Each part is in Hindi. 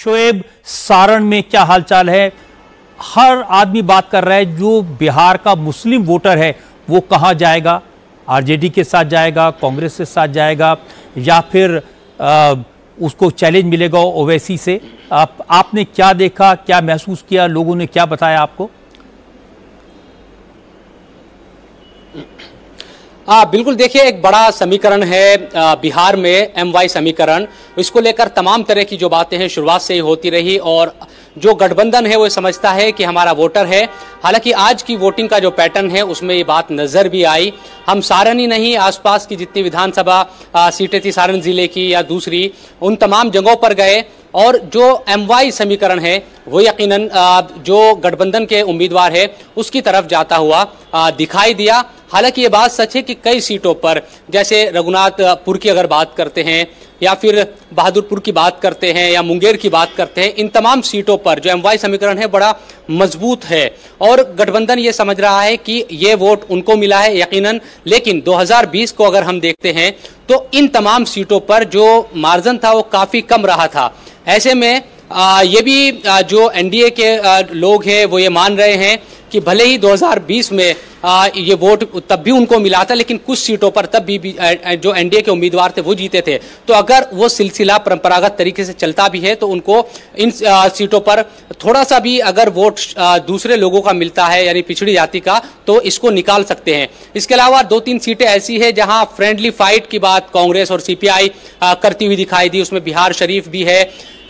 शोएब, सारण में क्या हालचाल है? हर आदमी बात कर रहा है जो बिहार का मुस्लिम वोटर है वो कहां जाएगा? आरजेडी के साथ जाएगा, कांग्रेस के साथ जाएगा, या फिर उसको चैलेंज मिलेगा ओवैसी से? आपने क्या देखा, क्या महसूस किया, लोगों ने क्या बताया आपको? बिल्कुल, देखिए, एक बड़ा समीकरण है बिहार में, MY समीकरण। इसको लेकर तमाम तरह की जो बातें हैं शुरुआत से ही होती रही, और जो गठबंधन है वो समझता है कि हमारा वोटर है। हालांकि आज की वोटिंग का जो पैटर्न है उसमें ये बात नजर भी आई। हम सारण ही नहीं, आसपास की जितनी विधानसभा सीटें थी सारण जिले की या दूसरी, उन तमाम जगहों पर गए, और जो MY समीकरण है वो यकीनन जो गठबंधन के उम्मीदवार है उसकी तरफ जाता हुआ दिखाई दिया। हालांकि ये बात सच है कि कई सीटों पर, जैसे रघुनाथपुर की अगर बात करते हैं, या फिर बहादुरपुर की बात करते हैं, या मुंगेर की बात करते हैं, इन तमाम सीटों पर जो MY समीकरण है बड़ा मजबूत है, और गठबंधन ये समझ रहा है कि ये वोट उनको मिला है यकीनन। लेकिन 2020 को अगर हम देखते हैं तो इन तमाम सीटों पर जो मार्जिन था वो काफी कम रहा था। ऐसे में ये भी जो NDA के लोग हैं वो ये मान रहे हैं कि भले ही 2020 में ये वोट तब भी उनको मिला था, लेकिन कुछ सीटों पर तब भी जो NDA के उम्मीदवार थे वो जीते थे। तो अगर वो सिलसिला परंपरागत तरीके से चलता भी है तो उनको इन सीटों पर थोड़ा सा भी अगर वोट दूसरे लोगों का मिलता है, यानी पिछड़ी जाति का, तो इसको निकाल सकते हैं। इसके अलावा 2-3 सीटें ऐसी है जहां फ्रेंडली फाइट की बात कांग्रेस और CPI करती हुई दिखाई दी। उसमें बिहार शरीफ भी है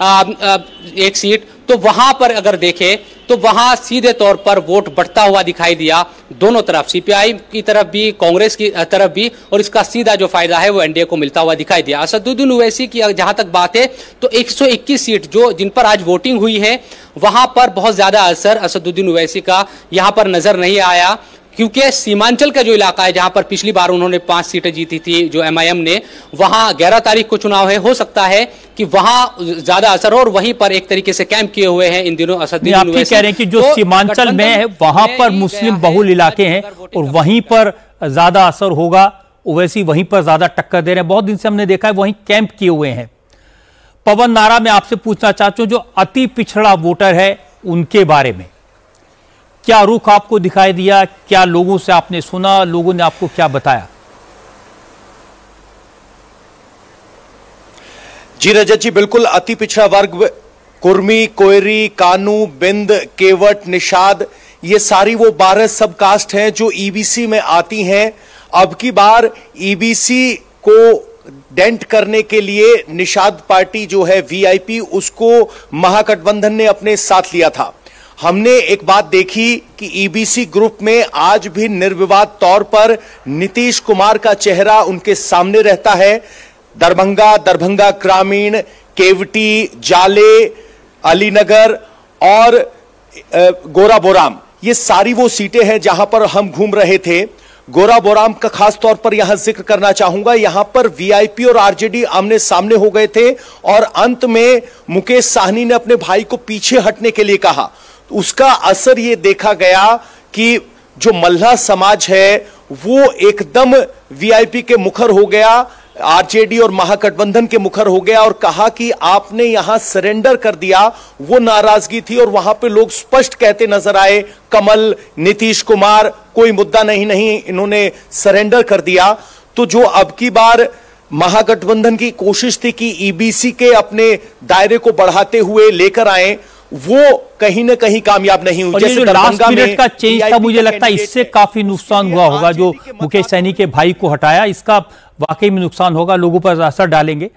एक सीट, तो वहां पर अगर देखें तो वहां सीधे तौर पर वोट बढ़ता हुआ दिखाई दिया दोनों तरफ, CPI की तरफ भी, कांग्रेस की तरफ भी, और इसका सीधा जो फायदा है वो NDA को मिलता हुआ दिखाई दिया। असदुद्दीन ओवैसी की जहां तक बात है तो 121 सीट जो जिन पर आज वोटिंग हुई है वहां पर बहुत ज्यादा असर असदुद्दीन ओवैसी का यहां पर नजर नहीं आया, क्योंकि सीमांचल का जो इलाका है जहां पर पिछली बार उन्होंने 5 सीटें जीती थी जो MIM ने, वहां 11 तारीख को चुनाव है, हो सकता है कि वहां ज्यादा असर हो, और वहीं पर एक तरीके से कैंप किए हुए हैं इन दिनों असदुद्दीन ओवैसी। कह रहे हैं कि जो तो सीमांचल में है वहां पर मुस्लिम बहुल इलाके हैं और वहीं पर ज्यादा असर होगा, ओवैसी वहीं पर ज्यादा टक्कर दे रहे हैं। बहुत दिन से हमने देखा है वहीं कैंप किए हुए हैं। पवन नारा, मैं आपसे पूछना चाहता हूं, जो अति पिछड़ा वोटर है उनके बारे में क्या रुख आपको दिखाई दिया? क्या लोगों से आपने सुना, लोगों ने आपको क्या बताया? जी रजत जी, बिल्कुल अति पिछड़ा वर्ग, कुर्मी, कोयरी, कानू, बिंद, केवट, निषाद, ये सारी वो 12 सब कास्ट हैं जो EBC में आती हैं। अब की बार EBC को डेंट करने के लिए निषाद पार्टी जो है VIP, उसको महागठबंधन ने अपने साथ लिया था। हमने एक बात देखी कि EBC ग्रुप में आज भी निर्विवाद तौर पर नीतीश कुमार का चेहरा उनके सामने रहता है। दरभंगा ग्रामीण, केवटी, जाले, अलीनगर और गोराबोराम, ये सारी वो सीटें हैं जहां पर हम घूम रहे थे। गोराबोराम का खास तौर पर यहां जिक्र करना चाहूंगा। यहां पर VIP और RJD आमने सामने हो गए थे, और अंत में मुकेश साहनी ने अपने भाई को पीछे हटने के लिए कहा। उसका असर यह देखा गया कि जो मल्लाह समाज है वो एकदम VIP के मुखर हो गया, RJD और महागठबंधन के मुखर हो गया, और कहा कि आपने यहां सरेंडर कर दिया। वो नाराजगी थी, और वहां पे लोग स्पष्ट कहते नजर आए, कमल, नीतीश कुमार, कोई मुद्दा नहीं, इन्होंने सरेंडर कर दिया। तो जो अब की बार महागठबंधन की कोशिश थी कि EBC के अपने दायरे को बढ़ाते हुए लेकर आए, वो कहीं ना कहीं कामयाब नहीं हुई। जैसे लास्ट मिनट का चेंज था, मुझे लगता है इससे काफी नुकसान हुआ होगा। जो मुकेश सैनी के भाई को हटाया, इसका वाकई में नुकसान होगा, लोगों पर असर डालेंगे।